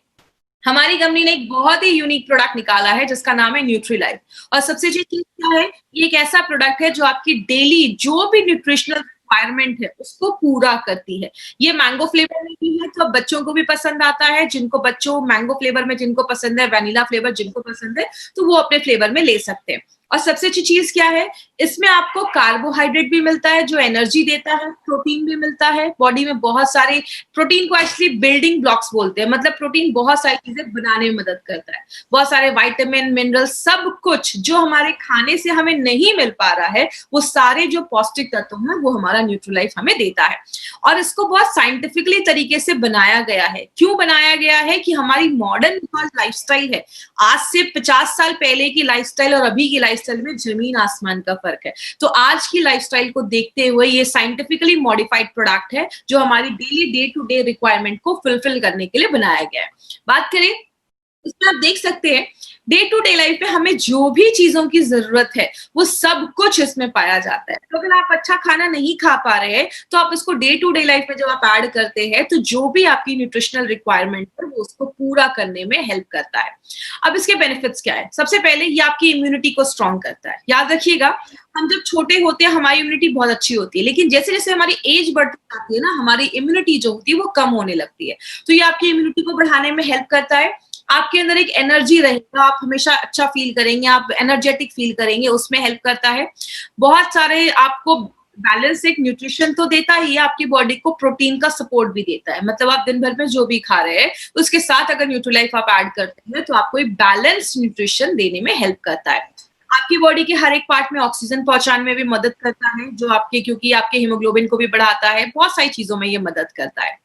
S1: हमारी कंपनी ने एक बहुत ही यूनिक प्रोडक्ट निकाला है जिसका नाम है न्यूट्रीलाइफ। और सबसे अच्छी चीज क्या है, ये एक ऐसा प्रोडक्ट है जो आपकी डेली जो भी न्यूट्रिशनल रिक्वायरमेंट है उसको पूरा करती है। ये मैंगो फ्लेवर में भी है, तो अब बच्चों को भी पसंद आता है, जिनको बच्चों मैंगो फ्लेवर में जिनको पसंद है, वैनिला फ्लेवर जिनको पसंद है, तो वो अपने फ्लेवर में ले सकते हैं। और सबसे अच्छी चीज क्या है, इसमें आपको कार्बोहाइड्रेट भी मिलता है जो एनर्जी देता है, प्रोटीन भी मिलता है। बॉडी में बहुत सारे प्रोटीन को एक्चुअली बिल्डिंग ब्लॉक्स बोलते हैं, मतलब प्रोटीन बहुत सारी चीजें बनाने में मदद करता है। बहुत सारे विटामिन, मिनरल, सब कुछ जो हमारे खाने से हमें नहीं मिल पा रहा है, वो सारे जो पौष्टिक तत्व हैं वो हमारा न्यूट्रीलाइफ हमें देता है। और इसको बहुत साइंटिफिकली तरीके से बनाया गया है। क्यों बनाया गया है कि हमारी मॉडर्न लाइफस्टाइल है, आज से 50 साल पहले की लाइफस्टाइल और अभी की लाइफस्टाइल में जमीन आसमान का फर्क है। तो आज की लाइफस्टाइल को देखते हुए ये साइंटिफिकली मॉडिफाइड प्रोडक्ट है जो हमारी daily day to day requirement को फुलफिल करने के लिए बनाया गया है। बात करें इसमें आप देख सकते हैं डे टू डे लाइफ में हमें जो भी चीजों की जरूरत है वो सब कुछ इसमें पाया जाता है। तो अगर आप अच्छा खाना नहीं खा पा रहे हैं तो आप इसको डे टू डे लाइफ में जब आप ऐड करते हैं तो जो भी आपकी न्यूट्रिशनल रिक्वायरमेंट है वो उसको पूरा करने में हेल्प करता है। अब इसके बेनिफिट्स क्या है? सबसे पहले ये आपकी इम्यूनिटी को स्ट्रॉन्ग करता है। याद रखिएगा, हम जब छोटे होते हैं हमारी इम्यूनिटी बहुत अच्छी होती है, लेकिन जैसे जैसे हमारी एज बढ़ती जाती है ना, हमारी इम्यूनिटी जो होती है वो कम होने लगती है। तो ये आपकी इम्यूनिटी को बढ़ाने में हेल्प करता है। आपके अंदर एक एनर्जी रहेगा, आप हमेशा अच्छा फील करेंगे, आप एनर्जेटिक फील करेंगे, उसमें हेल्प करता है। बहुत सारे आपको बैलेंस एक न्यूट्रिशन तो देता ही है, आपकी बॉडी को प्रोटीन का सपोर्ट भी देता है। मतलब आप दिन भर में जो भी खा रहे हैं उसके साथ अगर न्यूट्रीलाइफ आप ऐड करते हैं तो आपको एक बैलेंस न्यूट्रिशन देने में हेल्प करता है। आपकी बॉडी के हर एक पार्ट में ऑक्सीजन पहुंचाने में भी मदद करता है, जो आपके क्योंकि आपके हीमोग्लोबिन को भी बढ़ाता है, बहुत सारी चीजों में ये मदद करता है।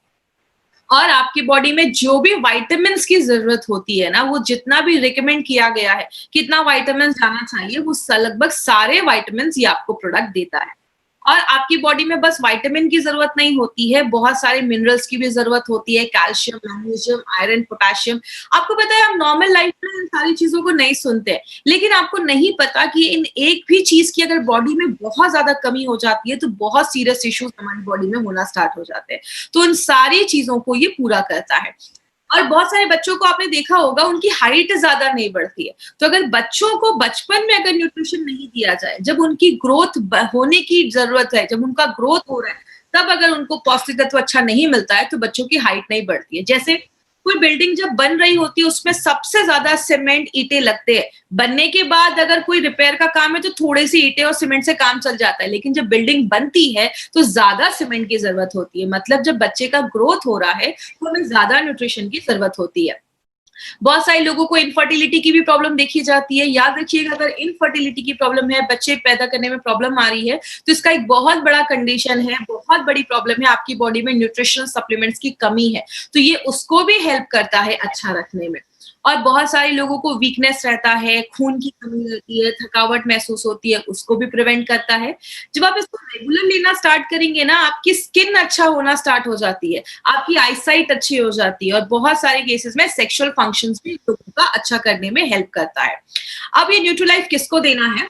S1: और आपकी बॉडी में जो भी विटामिन की जरूरत होती है ना, वो जितना भी रिकमेंड किया गया है कितना विटामिन जाना चाहिए, वो लगभग सारे विटामिन ये आपको प्रोडक्ट देता है। और आपकी बॉडी में बस विटामिन की जरूरत नहीं होती है, बहुत सारे मिनरल्स की भी जरूरत होती है, कैल्शियम, मैग्नीशियम, आयरन, पोटेशियम। आपको पता है हम नॉर्मल लाइफ में इन सारी चीजों को नहीं सुनते, लेकिन आपको नहीं पता कि इन एक भी चीज की अगर बॉडी में बहुत ज्यादा कमी हो जाती है तो बहुत सीरियस इश्यूज हमारी बॉडी में होना स्टार्ट हो जाते हैं। तो इन सारी चीजों को ये पूरा करता है। और बहुत सारे बच्चों को आपने देखा होगा उनकी हाइट ज्यादा नहीं बढ़ती है। तो अगर बच्चों को बचपन में अगर न्यूट्रिशन नहीं दिया जाए, जब उनकी ग्रोथ होने की जरूरत है, जब उनका ग्रोथ हो रहा है, तब अगर उनको पौष्टिक तत्व अच्छा नहीं मिलता है तो बच्चों की हाइट नहीं बढ़ती है। जैसे कोई बिल्डिंग जब बन रही होती है उसमें सबसे ज्यादा सीमेंट, ईंटें लगते हैं। बनने के बाद अगर कोई रिपेयर का काम है तो थोड़ी सी ईंटें और सीमेंट से काम चल जाता है, लेकिन जब बिल्डिंग बनती है तो ज्यादा सीमेंट की जरूरत होती है। मतलब जब बच्चे का ग्रोथ हो रहा है तो हमें ज्यादा न्यूट्रिशन की जरूरत होती है। बहुत सारे लोगों को इनफर्टिलिटी की भी प्रॉब्लम देखी जाती है। याद रखिएगा, अगर इनफर्टिलिटी की प्रॉब्लम है, बच्चे पैदा करने में प्रॉब्लम आ रही है, तो इसका एक बहुत बड़ा कंडीशन है, बहुत बड़ी प्रॉब्लम है, आपकी बॉडी में न्यूट्रिशनल सप्लीमेंट्स की कमी है। तो ये उसको भी हेल्प करता है अच्छा रखने में। और बहुत सारे लोगों को वीकनेस रहता है, खून की कमी रहती है, थकावट महसूस होती है, उसको भी प्रिवेंट करता है। जब आप इसको रेगुलर लेना स्टार्ट करेंगे ना, आपकी स्किन अच्छा होना स्टार्ट हो जाती है, आपकी आईसाइट अच्छी हो जाती है, और बहुत सारे केसेस में सेक्सुअल फंक्शंस भी लोगों का अच्छा करने में हेल्प करता है। अब ये न्यूट्रीलाइफ किसको देना है?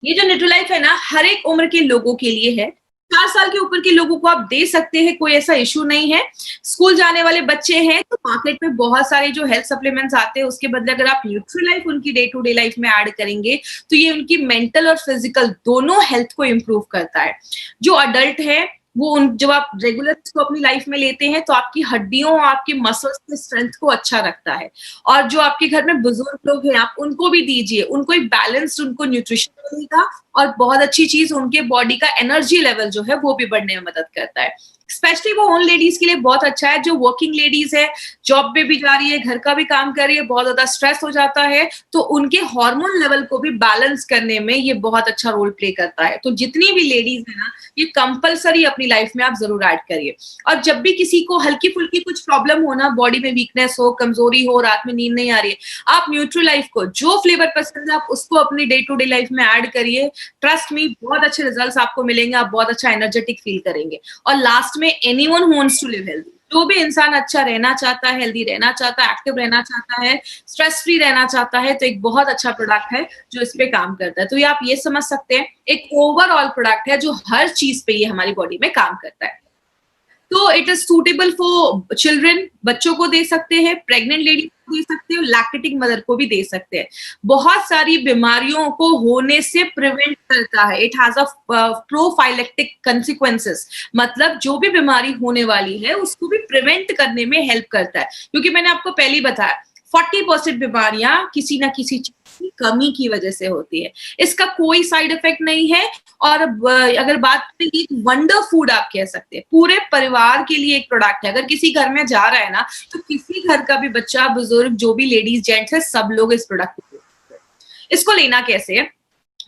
S1: ये जो न्यूट्रीलाइफ है ना, हर एक उम्र के लोगों के लिए है। 4 साल के ऊपर के लोगों को आप दे सकते हैं, कोई ऐसा इश्यू नहीं है। स्कूल जाने वाले बच्चे हैं तो मार्केट में बहुत सारे जो हेल्थ सप्लीमेंट्स आते हैं, उसके बदले अगर आप न्यूट्रीलाइफ उनकी डे टू डे लाइफ में ऐड करेंगे तो ये उनकी मेंटल और फिजिकल दोनों हेल्थ को इम्प्रूव करता है। जो अडल्ट है वो जब आप रेगुलर इसको अपनी लाइफ में लेते हैं तो आपकी हड्डियों और आपकी मसल्स के स्ट्रेंथ को अच्छा रखता है। और जो आपके घर में बुजुर्ग लोग हैं, आप उनको भी दीजिए, उनको एक बैलेंस्ड उनको न्यूट्रिशन मिलेगा। और बहुत अच्छी चीज, उनके बॉडी का एनर्जी लेवल जो है वो भी बढ़ने में मदद करता है। स्पेशली वो उन लेडीज के लिए बहुत अच्छा है जो वर्किंग लेडीज है, जॉब पे भी जा रही है, घर का भी काम कर रही है, बहुत ज्यादा स्ट्रेस हो जाता है, तो उनके हार्मोन लेवल को भी बैलेंस करने में ये बहुत अच्छा रोल प्ले करता है। तो जितनी भी लेडीज है ना, ये कंपलसरी अपनी लाइफ में आप जरूर ऐड करिए। और जब भी किसी को हल्की फुल्की कुछ प्रॉब्लम हो ना, बॉडी में वीकनेस हो, कमजोरी हो, रात में नींद नहीं आ रही है, आप न्यूट्रीलाइफ को जो फ्लेवर पसंद है आप उसको अपनी डे टू डे लाइफ में ऐड करिए। ट्रस्ट मी, बहुत अच्छे रिजल्ट्स आपको मिलेंगे, आप बहुत अच्छा एनर्जेटिक फील करेंगे। और लास्ट में anyone who wants to live healthy, जो भी इंसान अच्छा रहना चाहता है, हेल्दी रहना चाहता है, एक्टिव रहना चाहता है, स्ट्रेस फ्री रहना चाहता है, तो एक बहुत अच्छा प्रोडक्ट है जो इस पे काम करता है। तो ये आप ये समझ सकते हैं, एक ओवरऑल प्रोडक्ट है जो हर चीज पे ये हमारी बॉडी में काम करता है। तो it is suitable for children, बच्चों को दे सकते हैं, प्रेग्नेंट लेडी को दे सकते हैं, लैक्टेटिंग मदर को भी दे सकते हैं। बहुत सारी बीमारियों को होने से प्रिवेंट करता है। It has a prophylactic consequences, मतलब जो भी बीमारी होने वाली है उसको भी प्रिवेंट करने में हेल्प करता है। क्योंकि मैंने आपको पहले ही बताया 40% बीमारियां किसी ना किसी चीज की कमी की वजह से होती है। इसका कोई साइड इफेक्ट नहीं है। और अगर बात करें, वंडर फूड आप कह सकते हैं, पूरे परिवार के लिए एक प्रोडक्ट है। अगर किसी घर में जा रहा है ना, तो किसी घर का भी बच्चा, बुजुर्ग, जो भी लेडीज जेंट्स है, सब लोग इस प्रोडक्ट को। इसको लेना कैसे है?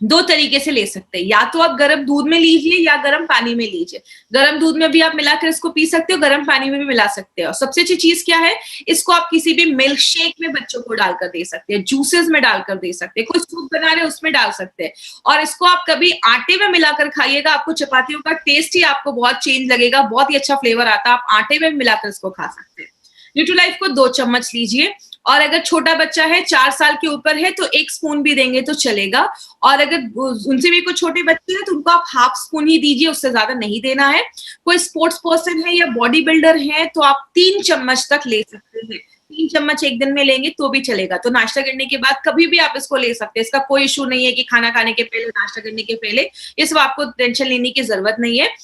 S1: 2 तरीके से ले सकते हैं। या तो आप गर्म दूध में लीजिए या गर्म पानी में लीजिए। गर्म दूध में भी आप मिलाकर इसको पी सकते हो, गर्म पानी में भी मिला सकते हो। सबसे अच्छी चीज क्या है, इसको आप किसी भी मिल्क शेक में बच्चों को डालकर दे सकते हैं, जूसेस में डालकर दे सकते हैं, कोई सूप बना रहे हैं उसमें डाल सकते हैं। और इसको आप कभी आटे में मिलाकर खाइएगा, आपको चपातियों का टेस्ट ही आपको बहुत चेंज लगेगा, बहुत ही अच्छा फ्लेवर आता है। आप आटे में मिलाकर इसको खा सकते हैं। न्यूट्रीलाइफ को 2 चम्मच लीजिए, और अगर छोटा बच्चा है 4 साल के ऊपर है तो 1 स्पून भी देंगे तो चलेगा, और अगर उनसे भी कोई छोटे बच्चे हैं तो उनको आप हाफ स्पून ही दीजिए, उससे ज्यादा नहीं देना है। कोई स्पोर्ट्स पर्सन है या बॉडी बिल्डर है तो आप 3 चम्मच तक ले सकते हैं, 3 चम्मच एक दिन में लेंगे तो भी चलेगा। तो नाश्ता करने के बाद कभी भी आप इसको ले सकते हैं, इसका कोई इशू नहीं है कि खाना खाने के पहले, नाश्ता करने के पहले, ये सब आपको टेंशन लेने की जरूरत नहीं है।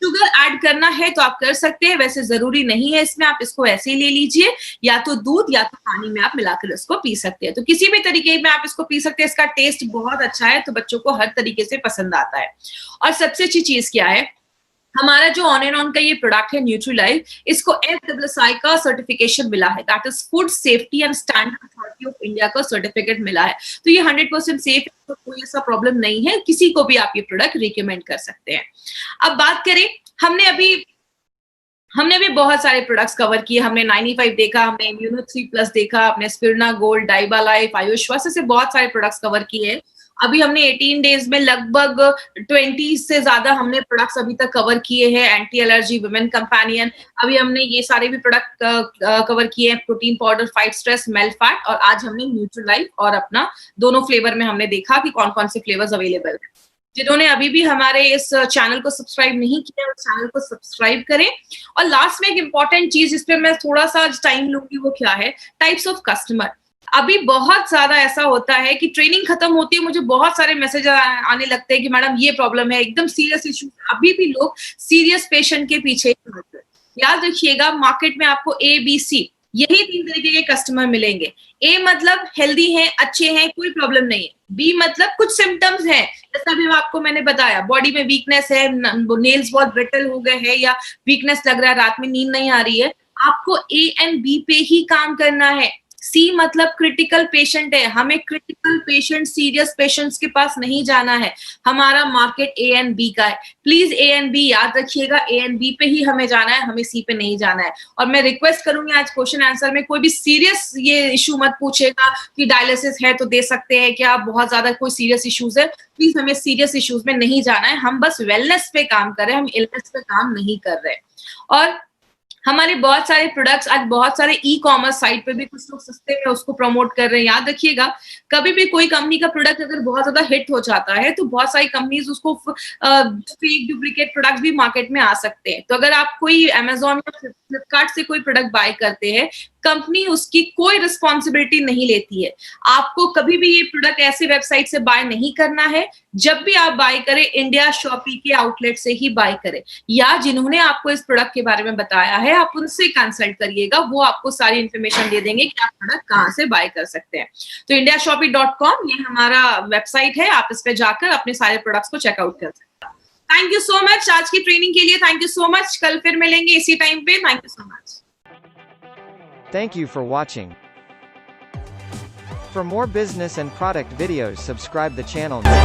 S1: शुगर ऐड करना है तो आप कर सकते हैं, वैसे जरूरी नहीं है इसमें, आप इसको ऐसे ही ले लीजिए, या तो दूध या तो पानी में आप मिलाकर इसको पी सकते हैं। तो किसी भी तरीके में आप इसको पी सकते हैं, इसका टेस्ट बहुत अच्छा है तो बच्चों को हर तरीके से पसंद आता है। और सबसे अच्छी चीज क्या है, हमारा जो ऑन एंड ऑन का ये प्रोडक्ट है न्यूट्रीलाइफ, इसको FSSAI का सर्टिफिकेशन मिला है, that is food safety and standard authority of India का सर्टिफिकेट मिला है। तो ये 100% सेफ है, तो कोई ऐसा प्रॉब्लम नहीं है, किसी को भी आप ये प्रोडक्ट रिकमेंड कर सकते हैं। अब बात करें, हमने अभी बहुत सारे प्रोडक्ट्स कवर किए, हमने 95 देखा, हमने इम्यूनो 3+ देखा, हमने स्पिरुलिना गोल्ड, डाइबा लाइफ, आयुश्वास, से बहुत सारे प्रोडक्ट्स कवर किए हैं। अभी हमने 18 डेज में लगभग 20 से ज्यादा हमने प्रोडक्ट्स अभी तक कवर किए हैं। एंटी एलर्जी, वुमेन कंपेनियन, अभी हमने ये सारे भी प्रोडक्ट कवर किए हैं। Protein powder, fight stress, male fat, और आज हमने न्यूट्रीलाइफ और अपना दोनों फ्लेवर में हमने देखा कि कौन कौन से फ्लेवर्स अवेलेबल है। जिन्होंने अभी भी हमारे इस चैनल को सब्सक्राइब नहीं किया है, उस चैनल को सब्सक्राइब करें। और लास्ट में एक इंपॉर्टेंट चीज जिस पे मैं थोड़ा सा टाइम लूंगी, वो क्या है, टाइप्स ऑफ कस्टमर। अभी बहुत ज्यादा ऐसा होता है कि ट्रेनिंग खत्म होती है, मुझे बहुत सारे मैसेज आने लगते हैं कि मैडम ये प्रॉब्लम है, एकदम सीरियस इशू। अभी भी लोग सीरियस पेशेंट के पीछे भागते हैं। याद रखिएगा, मार्केट में आपको ABC, यही 3 तरीके के कस्टमर मिलेंगे। A मतलब हेल्दी हैं, अच्छे हैं, कोई प्रॉब्लम नहीं है। B मतलब कुछ सिम्टम्स हैं, जैसा भी आपको मैंने बताया, बॉडी में वीकनेस है, नेल्स बहुत ब्रिटल हो गए हैं, या वीकनेस लग रहा है, रात में नींद नहीं आ रही है, आपको A and B पे ही काम करना है। C मतलब क्रिटिकल पेशेंट है, हमें क्रिटिकल पेशेंट, सीरियस पेशेंट्स के पास नहीं जाना है, हमारा मार्केट A and B का है। प्लीज A and B याद रखिएगा, A and B पे ही हमें जाना है, हमें C पे नहीं जाना है। और मैं रिक्वेस्ट करूंगी, आज क्वेश्चन आंसर में कोई भी सीरियस ये इशू मत पूछेगा कि डायलिसिस है तो दे सकते हैं क्या, बहुत ज्यादा कोई सीरियस इश्यूज है, प्लीज हमें सीरियस इश्यूज में नहीं जाना है, हम बस वेलनेस पे काम कर रहे हैं, हम इलनेस पे काम नहीं कर रहे। और हमारे बहुत सारे प्रोडक्ट्स आज बहुत सारे ई-कॉमर्स साइट पे भी कुछ लोग सस्ते में उसको प्रमोट कर रहे हैं। याद रखिएगा, कभी भी कोई कंपनी का प्रोडक्ट अगर बहुत ज्यादा हिट हो जाता है तो बहुत सारी कंपनीज उसको फेक डुप्लीकेट प्रोडक्ट भी मार्केट में आ सकते हैं। तो अगर आप कोई अमेजोन या फ्लिपकार्ट से कोई प्रोडक्ट बाय करते हैं, कंपनी उसकी कोई रिस्पॉन्सिबिलिटी नहीं लेती है। आपको कभी भी ये प्रोडक्ट ऐसे वेबसाइट से बाय नहीं करना है। जब भी आप बाय करें, इंडिया शॉपी के आउटलेट से ही बाय करें, या जिन्होंने आपको इस प्रोडक्ट के बारे में बताया है आप उनसे कंसल्ट करिएगा, वो आपको सारी इंफॉर्मेशन दे देंगे कि आप प्रोडक्ट कहाँ से बाय कर सकते हैं। तो indiashopee.com ये हमारा वेबसाइट है, आप इस पे जाकर अपने सारे प्रोडक्ट्स को चेकआउट कर सकते हैं। थैंक यू सो मच आज की ट्रेनिंग के लिए, थैंक यू सो मच। कल फिर मिलेंगे इसी टाइम पे। Thank you so much.
S2: Thank you for watching. For more business and product videos, subscribe the channel now.